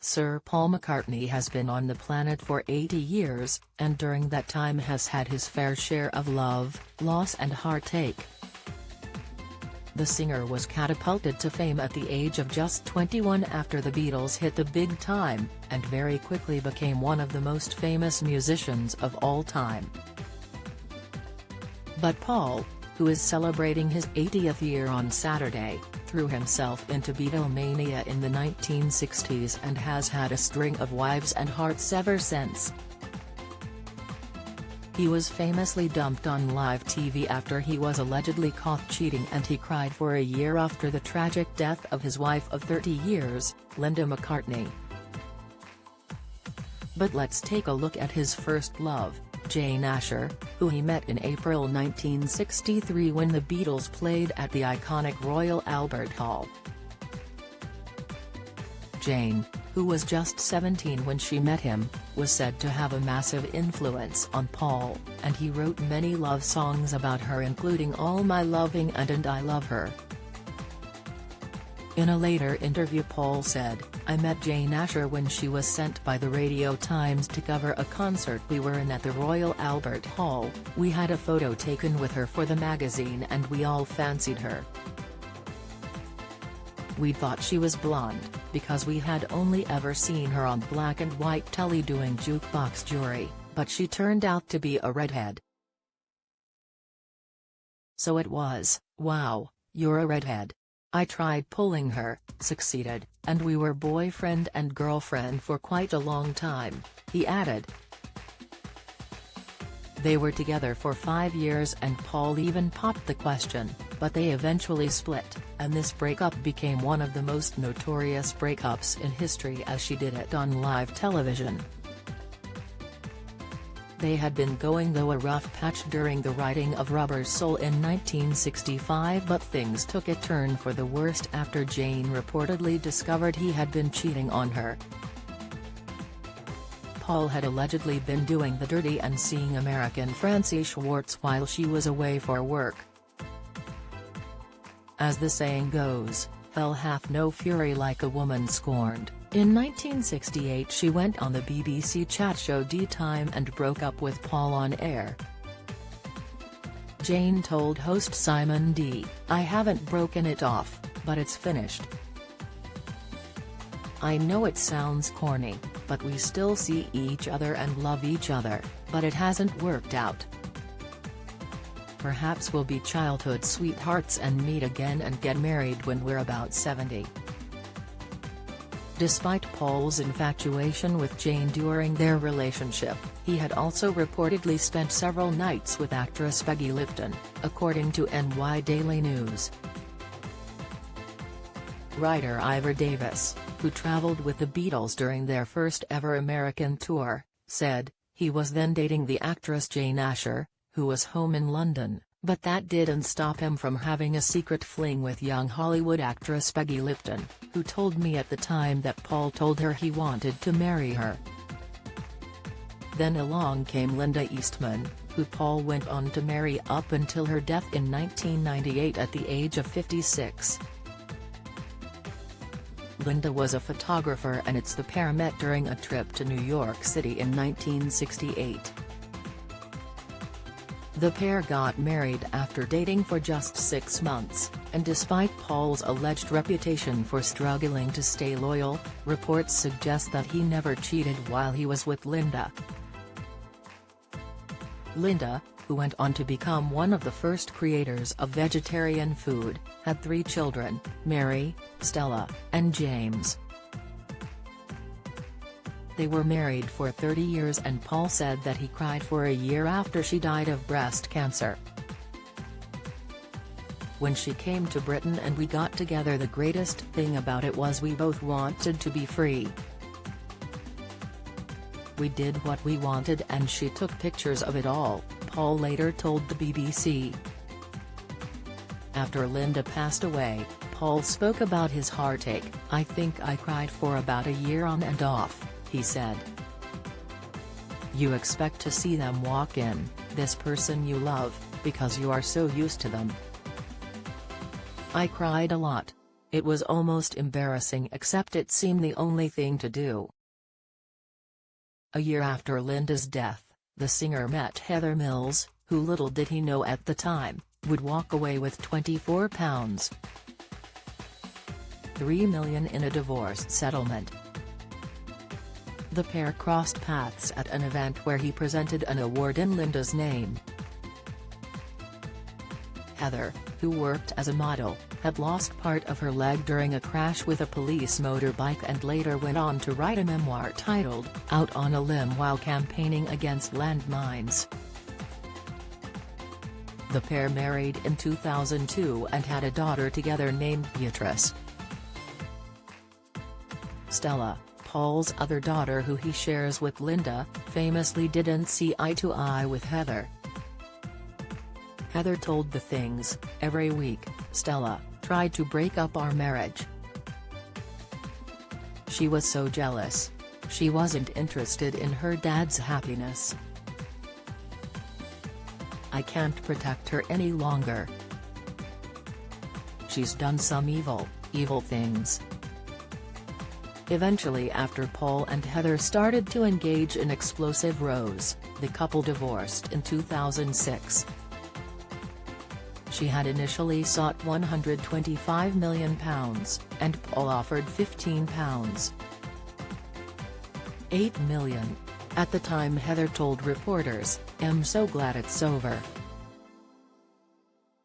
Sir Paul McCartney has been on the planet for 80 years, and during that time has had his fair share of love, loss and heartache. The singer was catapulted to fame at the age of just 21 after the Beatles hit the big time, and very quickly became one of the most famous musicians of all time. But Paul, who is celebrating his 80th year on Saturday, threw himself into Beatlemania in the 1960s and has had a string of wives and hearts ever since. He was famously dumped on live TV after he was allegedly caught cheating, and he cried for a year after the tragic death of his wife of 30 years, Linda McCartney. But let's take a look at his first love, Jane Asher, who he met in April 1963 when the Beatles played at the iconic Royal Albert Hall. Jane, who was just 17 when she met him, was said to have a massive influence on Paul, and he wrote many love songs about her, including All My Loving and I Love Her. In a later interview, Paul said, "I met Jane Asher when she was sent by the Radio Times to cover a concert we were in at the Royal Albert Hall. We had a photo taken with her for the magazine and we all fancied her. We thought she was blonde, because we had only ever seen her on black and white telly doing jukebox jury, but she turned out to be a redhead. So it was, wow, you're a redhead. I tried pulling her, succeeded, and we were boyfriend and girlfriend for quite a long time," he added. They were together for 5 years and Paul even popped the question, but they eventually split, and this breakup became one of the most notorious breakups in history as she did it on live television. They had been going through a rough patch during the writing of Rubber Soul in 1965, but things took a turn for the worst after Jane reportedly discovered he had been cheating on her. Paul had allegedly been doing the dirty and seeing American Francie Schwartz while she was away for work. As the saying goes, hell hath no fury like a woman scorned. In 1968 she went on the BBC chat show D-Time and broke up with Paul on air. Jane told host Simon D, "I haven't broken it off, but it's finished. I know it sounds corny, but we still see each other and love each other, but it hasn't worked out. Perhaps we'll be childhood sweethearts and meet again and get married when we're about 70. Despite Paul's infatuation with Jane during their relationship, he had also reportedly spent several nights with actress Peggy Lipton, according to NY Daily News. Writer Ivor Davis, who traveled with the Beatles during their first ever American tour, said, he was then dating the actress Jane Asher, who was home in London, but that didn't stop him from having a secret fling with young Hollywood actress Peggy Lipton, who told me at the time that Paul told her he wanted to marry her. Then along came Linda Eastman, who Paul went on to marry up until her death in 1998 at the age of 56. Linda was a photographer and the pair met during a trip to New York City in 1968. The pair got married after dating for just 6 months, and despite Paul's alleged reputation for struggling to stay loyal, reports suggest that he never cheated while he was with Linda. Linda, who went on to become one of the first creators of vegetarian food, had 3 children, Mary, Stella, and James. They were married for 30 years and Paul said that he cried for a year after she died of breast cancer. When she came to Britain and we got together, the greatest thing about it was we both wanted to be free. We did what we wanted and she took pictures of it all, Paul later told the BBC. After Linda passed away, Paul spoke about his heartache. "I think I cried for about a year on and off," he said. "You expect to see them walk in, this person you love, because you are so used to them. I cried a lot. It was almost embarrassing, except it seemed the only thing to do. A year after Linda's death, the singer met Heather Mills, who, little did he know at the time, would walk away with £24.3 million in a divorce settlement. The pair crossed paths at an event where he presented an award in Linda's name. Heather, who worked as a model, had lost part of her leg during a crash with a police motorbike and later went on to write a memoir titled, Out on a Limb, while campaigning against landmines. The pair married in 2002 and had a daughter together named Beatrice. Stella, Paul's other daughter who he shares with Linda, famously didn't see eye to eye with Heather. Heather told The Things, "Every week, Stella tried to break up our marriage. She was so jealous. She wasn't interested in her dad's happiness. I can't protect her any longer. She's done some evil things." Eventually, after Paul and Heather started to engage in explosive rows, the couple divorced in 2006. She had initially sought £125 million, and Paul offered £15.8 million. At the time, Heather told reporters, "I'm so glad it's over."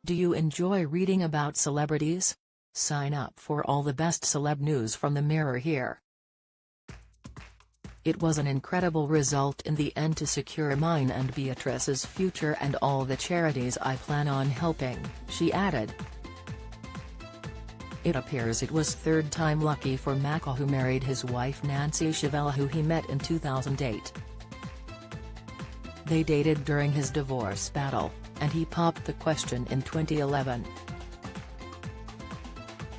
Do you enjoy reading about celebrities? Sign up for all the best celeb news from the Mirror here. It was an incredible result in the end to secure mine and Beatrice's future and all the charities I plan on helping, she added. It appears it was third time lucky for Maca, who married his wife Nancy Chevelle, who he met in 2008. They dated during his divorce battle, and he popped the question in 2011.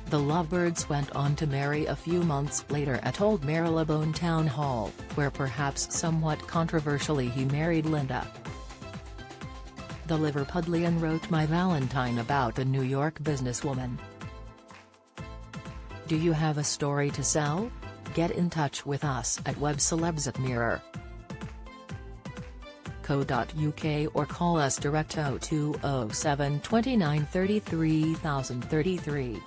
The lovebirds went on to marry a few months later at Old Marylebone Town Hall, where perhaps somewhat controversially he married Linda. The Liverpudlian wrote My Valentine about the New York businesswoman. Do you have a story to sell? Get in touch with us at webcelebs@mirror.co.uk or call us direct 0207 29 33 033.